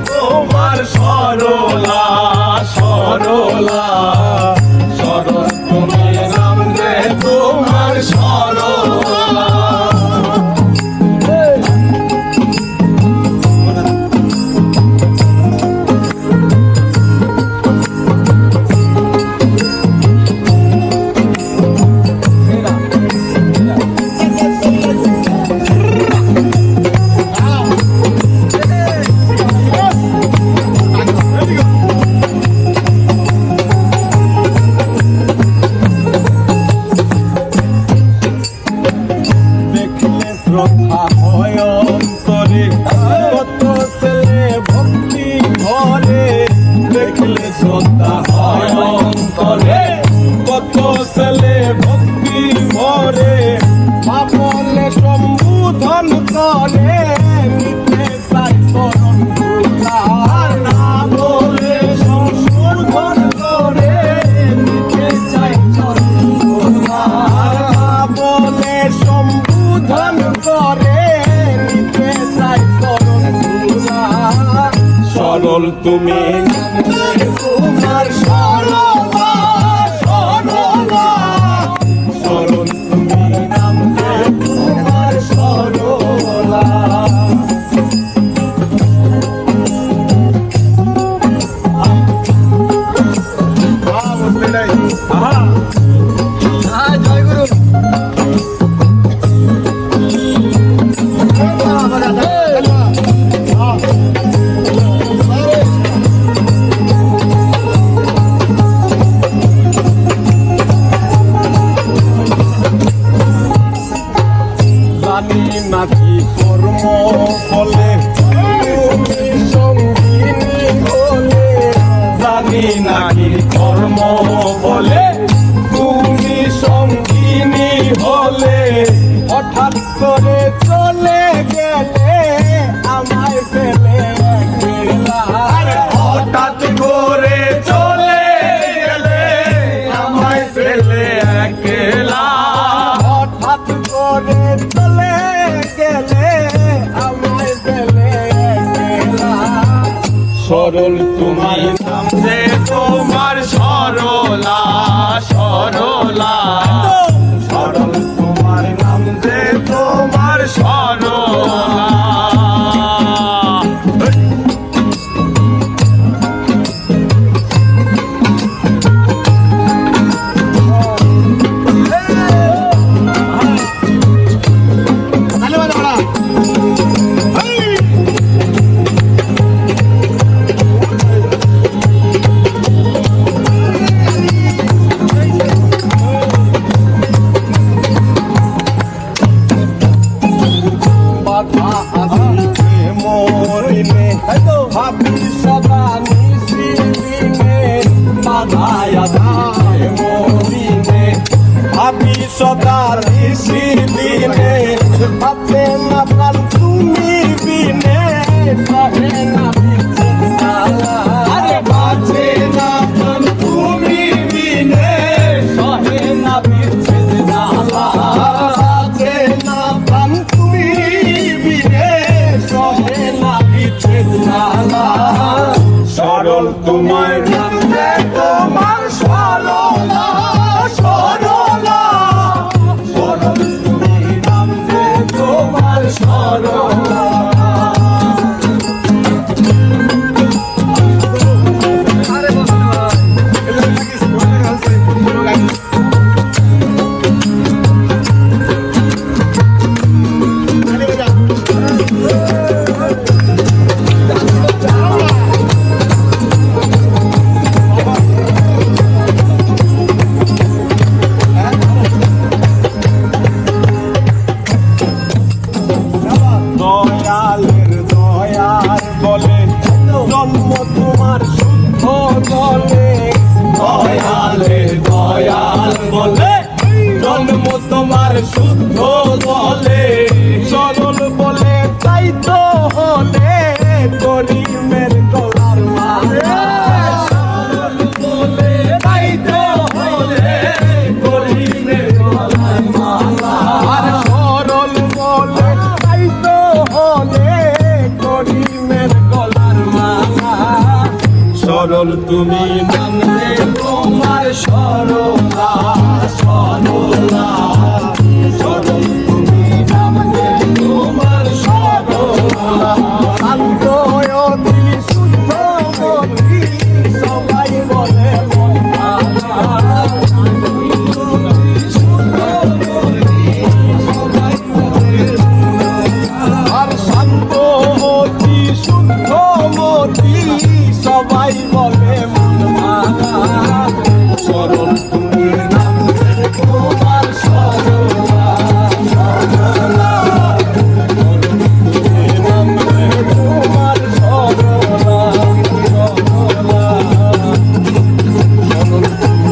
তোমার সরলা সরলা সরল তুমি নাম যে তোমার সরলা শ্রদ্ধা হয় অন্তরে কত ছেলে ভক্তি ভরে দেখলে শ্রদ্ধা হয় অন্তরে কত ছেলে ভক্তি ভরে পাপলে সম্বোধন করে নিতে চাই চরণ ধুলার না বলে সংশোধন করে নিতে চাই চরণ ধুলার না বলে সম্বোধন করে নিতে চাই চরণ ধুলার সরল তুমি তোমার সরলা সরলা সরল তুমি নাম যে তোমার সরলা জয় গুরু জানি নাকি কর্ম ফলে তুমি সঙ্গিনী হলে জানি নাকি কর্ম বলে তুমি সঙ্গিনী হলে হঠাৎ করে চলে গেলে আমায় ফেলে একলা হঠাৎ করে চলে গেলে আমায় ফেলে একলা হঠাৎ করে চলে গেলে আমায় ফেলে একলা সরল তোমার নাম যে তোমার সরলা সরলা সরল তোমার নাম যে তোমার সরলা সরলা সরলা সরল তুমি নাম রে তোমার সরলা শান্ত অতি শুদ্ধ মতি সবাই বলে মন ভাঙা আর শান্ত অতি শুদ্ধ মতি সবাই বলে মন ভাঙা সরল তুমি নাম রে তোমার সরলা সরলা সরল তুমি নাম রে তোমার সরলা সরলা সরল তুমি